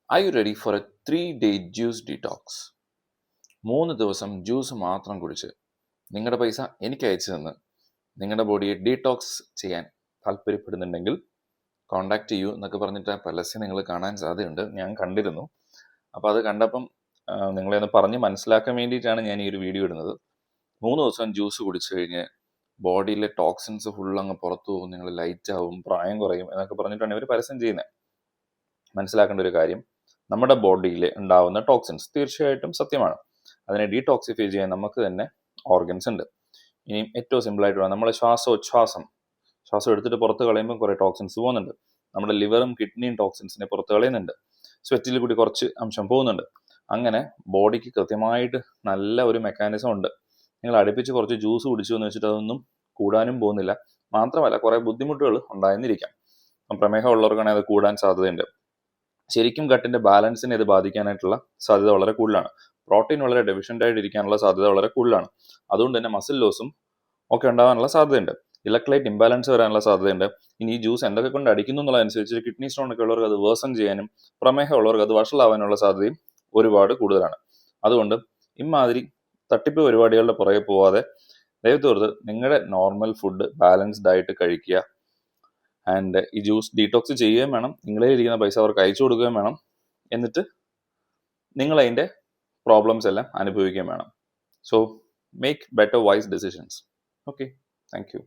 Are you ready for a 3-day juice detox? 3 ദിവസം juice മാത്രം കുടിച്ച് നിങ്ങളുടെ പൈസ എനിക്ക് അയച്ചു തന്ന് നിങ്ങളുടെ ബോഡിയെ ഡീടോക്സ് ചെയ്യാൻ താല്പര്യപ്പെടുന്നുണ്ടെങ്കിൽ കോണ്ടാക്ട് ചെയ്യൂ എന്നൊക്കെ പറഞ്ഞിട്ട് ആ പരസ്യം നിങ്ങൾ കാണാൻ സാധ്യതയുണ്ട്. ഞാൻ കണ്ടിരുന്നു. അപ്പോൾ അത് കണ്ടപ്പം നിങ്ങളെ ഒന്ന് പറഞ്ഞ് മനസ്സിലാക്കാൻ വേണ്ടിയിട്ടാണ് ഞാൻ ഈ ഒരു വീഡിയോ ഇടുന്നത്. 3 ദിവസം ജ്യൂസ് കുടിച്ചു കഴിഞ്ഞ് ബോഡിയിലെ ടോക്സിൻസ് ഫുൾ അങ്ങ് പുറത്തു പോകും, നിങ്ങൾ ലൈറ്റ് ആവും, പ്രായം കുറയും എന്നൊക്കെ പറഞ്ഞിട്ടാണ് ഇവർ പരസ്യം ചെയ്യുന്നത്. മനസ്സിലാക്കേണ്ട ഒരു കാര്യം, നമ്മുടെ ബോഡിയിൽ ഉണ്ടാവുന്ന ടോക്സിൻസ് തീർച്ചയായിട്ടും സത്യമാണ്. അതിനെ ഡീടോക്സിഫൈ ചെയ്യാൻ നമുക്ക് തന്നെ ഓർഗൻസ് ഉണ്ട്. ഇനിയും ഏറ്റവും സിമ്പിളായിട്ടുള്ള നമ്മൾ ശ്വാസം എടുത്തിട്ട് പുറത്ത് കളയുമ്പോൾ കുറേ ടോക്സിൻസ് പോകുന്നുണ്ട്. നമ്മുടെ ലിവറും കിഡ്നിയും ടോക്സിൻസിനെ പുറത്ത് കളയുന്നുണ്ട്. സ്വെറ്റിൽ കൂടി കുറച്ച് അംശം പോകുന്നുണ്ട്. അങ്ങനെ ബോഡിക്ക് കൃത്യമായിട്ട് നല്ല ഒരു മെക്കാനിസം ഉണ്ട്. നിങ്ങൾ അടുപ്പിച്ച് കുറച്ച് ജ്യൂസ് കുടിച്ചു എന്ന് വെച്ചിട്ട് അതൊന്നും കൂടാനും പോകുന്നില്ല. മാത്രമല്ല കുറേ ബുദ്ധിമുട്ടുകൾ ഉണ്ടായിരുന്നിരിക്കാം. പ്രമേഹം ഉള്ളവർക്കാണെങ്കിൽ അത് കൂടാൻ സാധ്യതയുണ്ട്. ശരിക്കും ഗട്ടിന്റെ ബാലൻസിനെ ഇത് ബാധിക്കാനായിട്ടുള്ള സാധ്യത വളരെ കൂടുതലാണ്. പ്രോട്ടീൻ വളരെ ഡെഫിഷ്യൻ്റ് ആയിട്ട് ഇരിക്കാനുള്ള സാധ്യത വളരെ കൂടുതലാണ്. അതുകൊണ്ട് തന്നെ മസിൽ ലോസും ഒക്കെ ഉണ്ടാകാനുള്ള സാധ്യതയുണ്ട്. ഇലക്ട്രോലൈറ്റ് ഇംബാലൻസ് വരാനുള്ള സാധ്യതയുണ്ട്. ഇനി ഈ ജ്യൂസ് എന്തൊക്കെ കൊണ്ട് അടിക്കുന്നു എന്നുള്ളതനുസരിച്ച് കിഡ്നി സ്റ്റോൺ ഒക്കെ ഉള്ളവർക്ക് അത് വേഴ്സൺ ചെയ്യാനും പ്രമേഹം ഉള്ളവർക്ക് അത് വഷളാവാനുള്ള സാധ്യതയും ഒരുപാട് കൂടുതലാണ്. അതുകൊണ്ട് ഇമാതിരി തട്ടിപ്പ് പരിപാടികളുടെ പുറകെ പോവാതെ ദയവത്തോർത്ത് നിങ്ങളുടെ നോർമൽ ഫുഡ് ബാലൻസ്ഡ് ആയിട്ട് കഴിക്കുക. ആൻഡ് ഈ ജ്യൂസ് ഡീടോക്സ് ചെയ്യുകയും വേണം. നിങ്ങളെ ഇരിക്കുന്ന പൈസ അവർക്ക് അയച്ചു കൊടുക്കുകയും വേണം. എന്നിട്ട് നിങ്ങൾ അതിൻ്റെ പ്രോബ്ലംസ് എല്ലാം അനുഭവിക്കുകയും വേണം. So make better wise decisions. Okay, thank U.